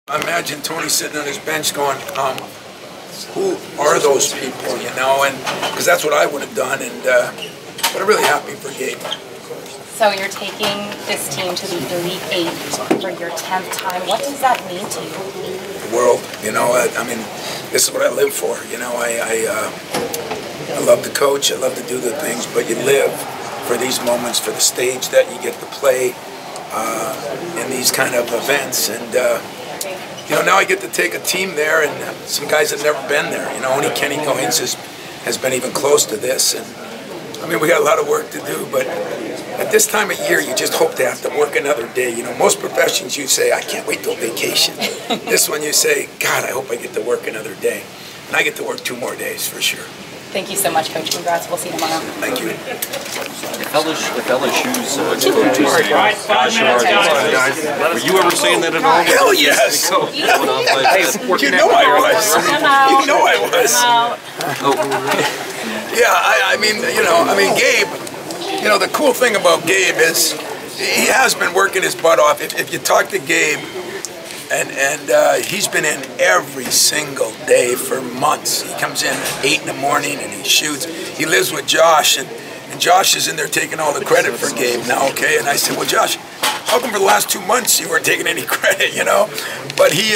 I imagine Tony sitting on his bench going, who are those people, you know, and because that's what I would have done, and but I'm really happy for Gabe. So you're taking this team to the Elite Eight for your 10th time. What does that mean to you? The world, you know, I mean, this is what I live for, you know. I love to coach, I love to do the things, but you live for these moments, for the stage that you get to play in these kind of events, and you know, now I get to take a team there, and some guys have never been there. You know, only Kenny Goins has been even close to this, and I mean, we got a lot of work to do, but at this time of year, you just hope to have to work another day. You know, most professions you say, I can't wait till vacation. This one you say, God, I hope I get to work another day. And I get to work 2 more days for sure. Thank you so much, Coach. Congrats. We'll see you tomorrow. Thank you. If LSU's were you ever saying that at all? Hell yes. You know I was. You know I was. Yeah, I mean, you know, Gabe, you know, the cool thing about Gabe is he has been working his butt off. If you talk to Gabe, and he's been in every single day for months. He comes in at 8 in the morning and he shoots. He lives with Josh, and Josh is in there taking all the credit for Gabe now, okay? And I said, well, Josh, how come for the last 2 months you weren't taking any credit, you know? But he,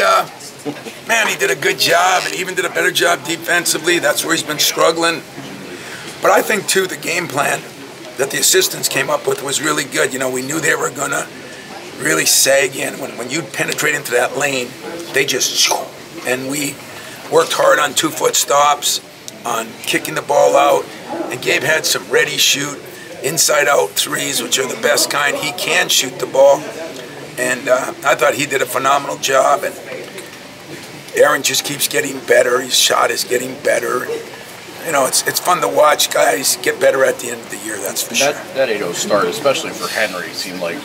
man, he did a good job, and even did a better job defensively. That's where he's been struggling. But I think, too, the game plan that the assistants came up with was really good. You know, we knew they were going to really sag in. When you penetrate into that lane, they just, and we worked hard on 2-foot stops, on kicking the ball out, and Gabe had some ready shoot, inside out threes, which are the best kind. He can shoot the ball, and I thought he did a phenomenal job, and Aaron just keeps getting better. His shot is getting better. You know, it's fun to watch guys get better at the end of the year, that's for sure. That 8-0 start, especially for Henry, seemed like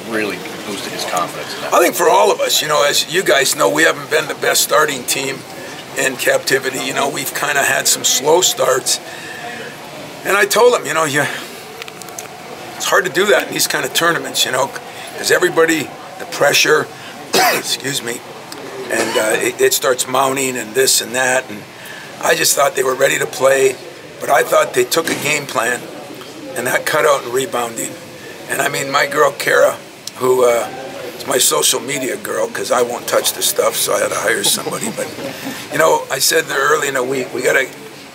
really boosted his confidence. I think for all of us, you know, as you guys know, we haven't been the best starting team in captivity. You know, we've kind of had some slow starts. And I told him, you know, it's hard to do that in these kind of tournaments, you know, because everybody, the pressure, excuse me, and it starts mounting and this and that. And I just thought they were ready to play, but I thought they took a game plan, and that cutout and rebounding. And I mean, my girl, Kara, who is my social media girl, because I won't touch the stuff, so I had to hire somebody. But, you know, I said there early in the week, we got to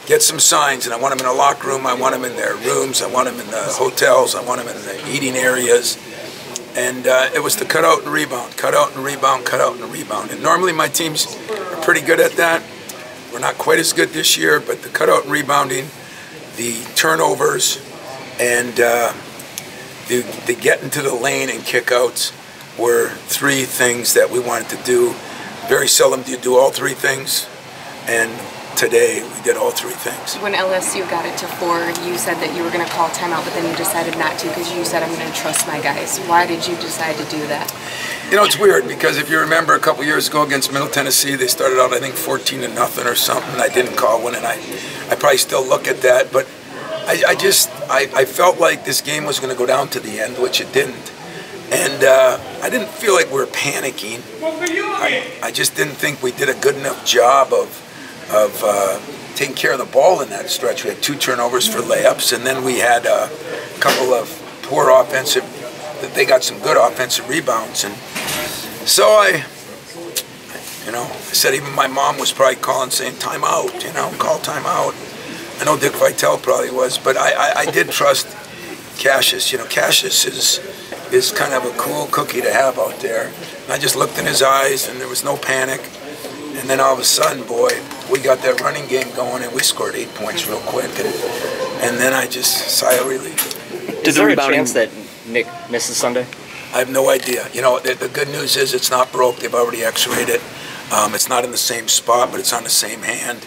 get some signs, and I want them in the locker room, I want them in their rooms, I want them in the hotels, I want them in the eating areas. And it was the cutout and rebound, cutout and rebound, cutout and rebound. And normally my teams are pretty good at that. We're not quite as good this year, but the cutout and rebounding, the turnovers, and the get into the lane and kickouts were 3 things that we wanted to do. Very seldom do you do all 3 things, and today we did all 3 things. When LSU got it to 4, you said that you were going to call timeout, but then you decided not to because you said, I'm going to trust my guys. Why did you decide to do that? You know, it's weird because if you remember a couple years ago against Middle Tennessee, they started out, I think, 14-0 or something. I didn't call one, and I probably still look at that, but I felt like this game was going to go down to the end, which it didn't. And I didn't feel like we were panicking. I just didn't think we did a good enough job of taking care of the ball in that stretch. We had 2 turnovers for layups, and then we had a couple of poor offensive, they got some good offensive rebounds. And so I said even my mom was probably calling saying timeout, you know, call timeout. I know Dick Vitale probably was, but I did trust Cassius. You know, Cassius is kind of a cool cookie to have out there. And I just looked in his eyes, and there was no panic. And then all of a sudden, boy, we got that running game going, and we scored 8 points real quick. And then I just sigh of relief. Is there a chance that Nick misses Sunday? I have no idea. You know, the good news is it's not broke. They've already x-rayed it. It's not in the same spot, but it's on the same hand.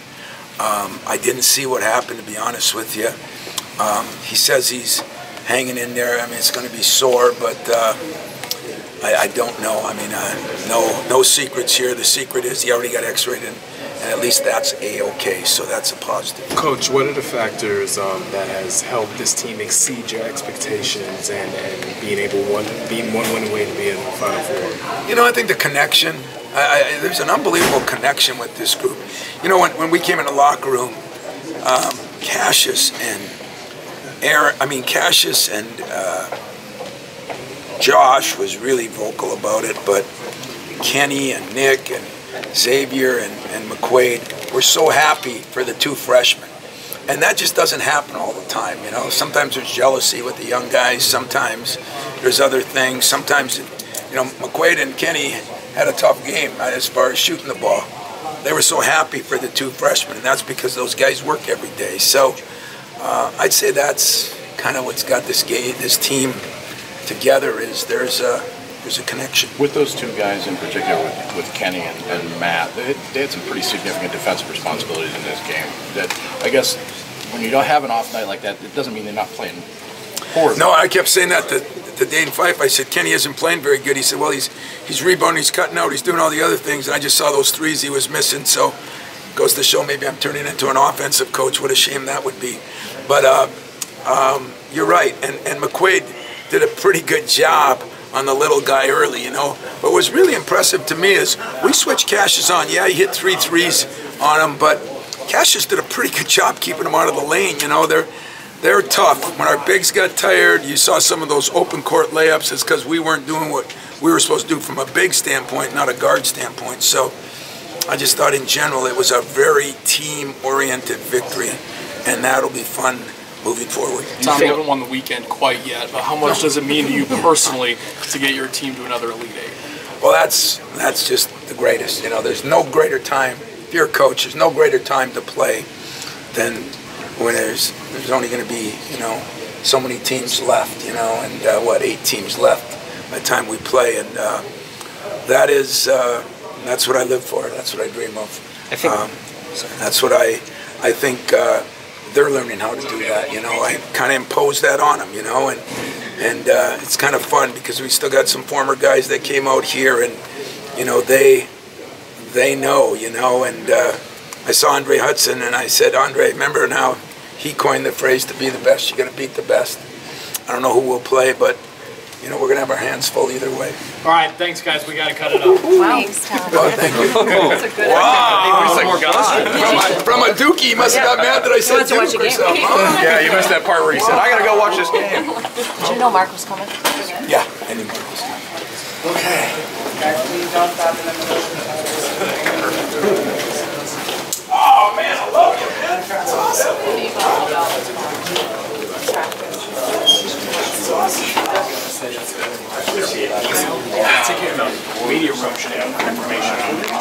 I didn't see what happened, to be honest with you. He says he's hanging in there. I mean, it's going to be sore, but I don't know. I mean, no secrets here. The secret is he already got x-rayed, and at least that's A-okay, so that's a positive. Coach, what are the factors that has helped this team exceed your expectations and being one win away to be in the Final Four? You know, I think the connection. there's an unbelievable connection with this group. You know, when we came in the locker room, Cassius and Josh was really vocal about it, but Kenny and Nick and Xavier and McQuaid were so happy for the two freshmen. And that just doesn't happen all the time, you know. Sometimes there's jealousy with the young guys. Sometimes there's other things. Sometimes, you know, McQuaid and Kenny had a tough game as far as shooting the ball. They were so happy for the two freshmen, and that's because those guys work every day. So I'd say that's kind of what's got this team together. Is there's a connection. With those two guys in particular, with Kenny and Matt, they had some pretty significant defensive responsibilities in this game. That I guess when you don't have an off night like that, it doesn't mean they're not playing horribly. No, I kept saying that to Dane Fife. I said, Kenny isn't playing very good. He said, well, he's rebounding, he's cutting out, he's doing all the other things, and I just saw those threes he was missing. So it goes to show maybe I'm turning into an offensive coach. What a shame that would be. But you're right, and McQuaid did a pretty good job on the little guy early, you know. But what was really impressive to me is we switched Cassius on. Yeah, he hit 3 threes on him, but Cassius did a pretty good job keeping him out of the lane. You know, they're tough. When our bigs got tired, you saw some of those open court layups. It's because we weren't doing what we were supposed to do from a big standpoint, not a guard standpoint. So I just thought in general it was a very team-oriented victory, and that'll be fun moving forward. Tom, you haven't won the weekend quite yet, but how much does it mean to you personally to get your team to another Elite Eight? Well, that's just the greatest. You know, there's no greater time. If you're a coach, there's no greater time to play than when there's only going to be, you know, so many teams left. You know, and 8 teams left by the time we play, and that's what I live for. That's what I dream of. I think that's what I think. They're learning how to do that, you know. I kind of imposed that on them, you know, and it's kind of fun because we still got some former guys that came out here, and you know they know, you know. And I saw Andre Hudson, and I said, Andre, remember now, he coined the phrase, to be the best, you got to beat the best. I don't know who will play, but you know, we're gonna have our hands full either way. All right, thanks guys. We got to cut it off. Wow. Thanks, Tom. Well, thank you. That's a good From a dookie, he must have got mad that I said Duke or something. Yeah, you missed that part where he said, I got to go watch this game. Did you know Mark was coming? Yeah, I knew Mark was coming. Okay. Guys, please don't stop in the middle.